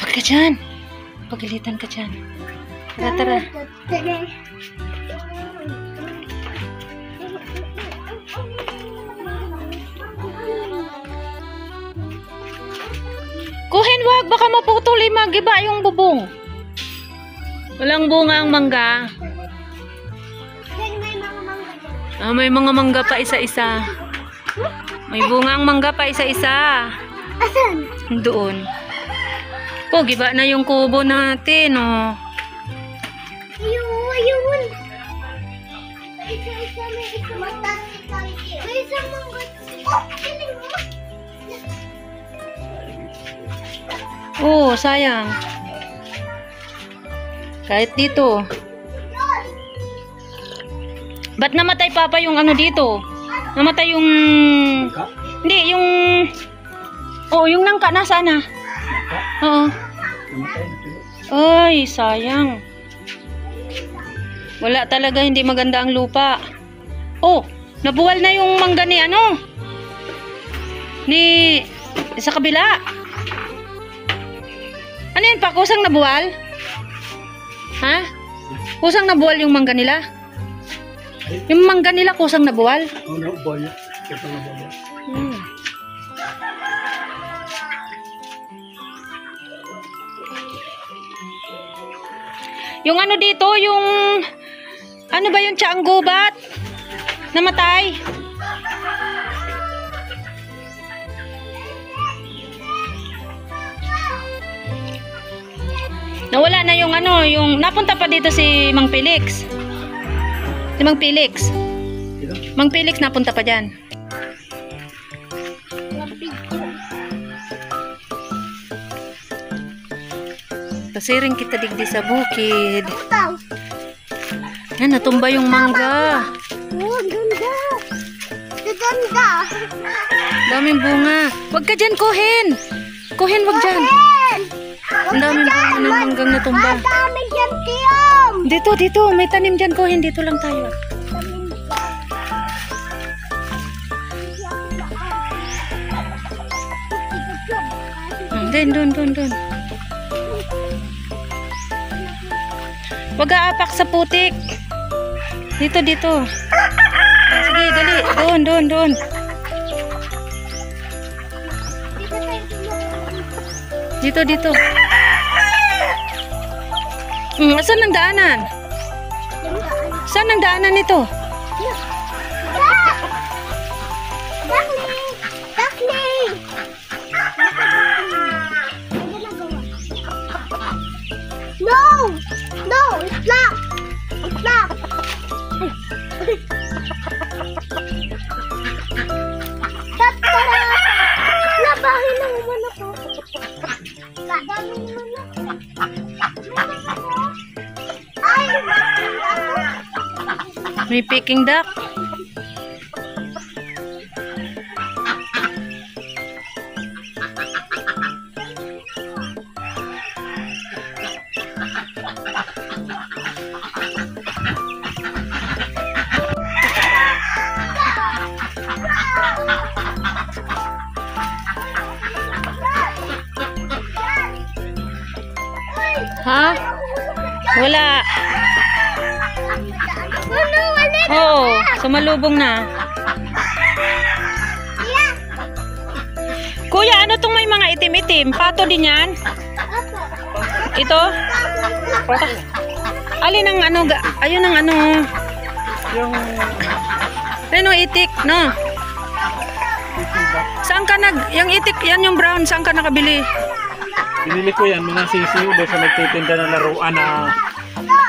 Huwag ka dyan. Pagalitan ka dyan. Tara, tara. Kuhin, wag. Baka maputol. Magiba yung bubong. Walang bunga ang mangga. Ah, may mga mangga pa isa-isa. May bunga ang mangga pa isa-isa. Asan? Doon. Oh, giba na yung kubo natin, oh. Ayun. Isa-isa may isa mataas. May isang mangga. Oh, kiling mo. Oh, sayang. Kahit dito. Ba't namatay papa yung ano dito? Namatay yung... Hindi, yung... Oo, yung nangka nasa na? Oo. Ay, sayang. Wala talaga, hindi maganda ang lupa. Oh, nabuwal na yung mangga ni ano? Ni... Sa kabila. Ano yun pa? Kusang nabuwal? Ha? Kusang nabuwal yung mangga nila? Yung mangga nila kusang nabuwal? Oo, nabuwal. Kusang nabuwal. Yung ano dito, yung... Ano ba yung tiyaang gubat? Namatay? Nawala na yung ano, yung... Napunta pa dito si Mang Felix. Si Mang Felix. Mang Felix napunta pa dyan. Pasiring kita digdi sa bukid. Yan, natumba yung mangga. Oh, ganda. Ganda. Daming bunga. Wag ka dyan, Kuhin. Kuhin, wag dyan. Ang daming bunga ng manggang natumba. Ang dami dyan, Tiyam. Dito. May tanim dyan, Kuhin. Dito lang tayo. Doon. Wag aapak sa putik. Dito. Sige, dali. Doon. Dito. Saan ang daanan? Saan ang daanan nito? Duckling! No! It's locked! Tara! Labahin na naman ako. Labahin naman ako. Ay! May Peking duck. Ha? Wala. Oo, sumalubong na. Kuya, ano tong may mga itim-itim? Pato din yan? Ito? Alin ang ano? Ayun ang ano? Yung... Ano, itik, no? Saan ka yung itik, yan yung brown, saan ka nakabili? Binili ko yan, mga sisiw doon sa nagtitinda ng laruan na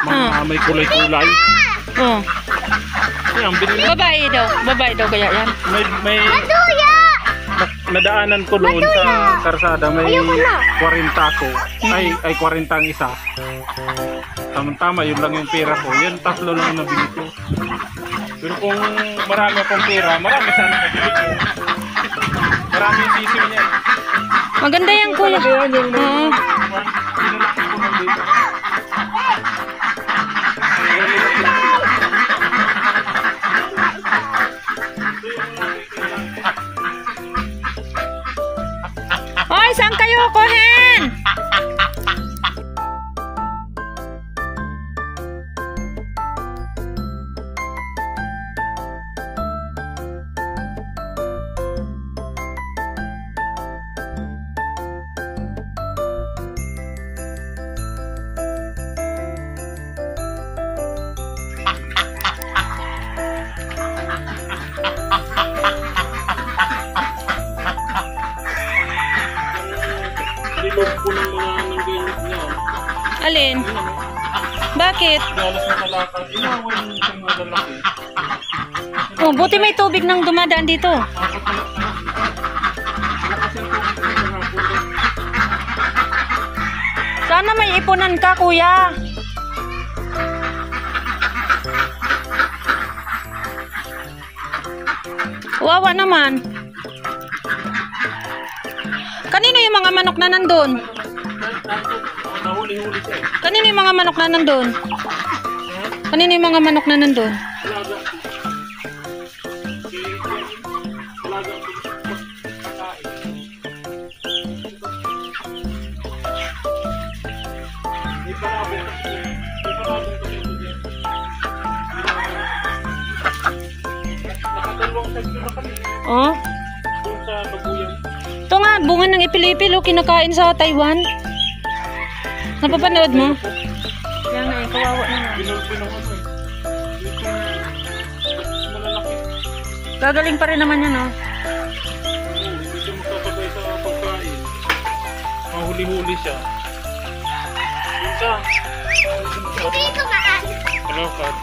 mga may kulay-kulay. Oh. Yan, binili. Babae daw kaya yan. May nadaanan ko doon sa karsada, may 40 ko. Ay 40 ang isa. Tama-tama, yun lang yung pera ko. Yan, 3 lang ang nabili ko. Pero kung marami akong pera, marami sana nabili ko. Marami yung sisiw niya. Maganda yan, kuya. Oo. Hoy, saan kayo? Kuhin! Alin? Bakit? Galas na kalakal. Inawan yung isang mga lalaki. Oh, buti may tubig nang dumadaan dito. Sana may ipunan ka, kuya. Wawa naman. Kanino yung mga manok na nandun? Nahuli-huli siya eh. Kanino yung mga manok na nandun? Kanino yung mga manok na nandun? Talaga. Talaga. Di pa namin kasi. Nakadalawang sekso na kami. Oh? Doon sa Baguyang. Ito nga, bunga ng ipilipil, oh, kinakain sa Taiwan. Napapanood mo? Yan nga, kawawa naman. Binulpi ng ano eh. Malalaki. Gagaling pa rin naman yan, oh. Hindi siya magkakabay sa pagkain. Mahuli-huli siya. Yun siya. Hindi ko maan. Kalakad.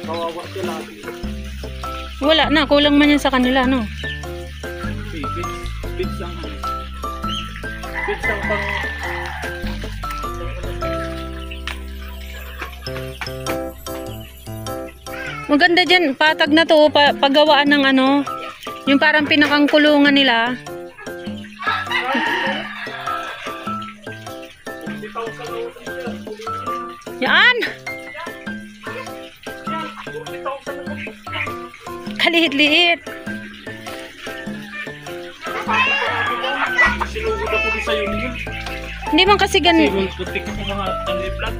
Kawawa siya lagi. Wala na, kulang man yan sa kanila, no? Bits ang ano. Bits ang pang... Maganda dyan, patag na to, paggawaan ng ano, yung parang pinakang kulungan nila. Yan! Kaliit-liit. Sinugod ako sa iyo niyo. Hindi man kasi Kasi ganun. kuntik ako mga tanliplat.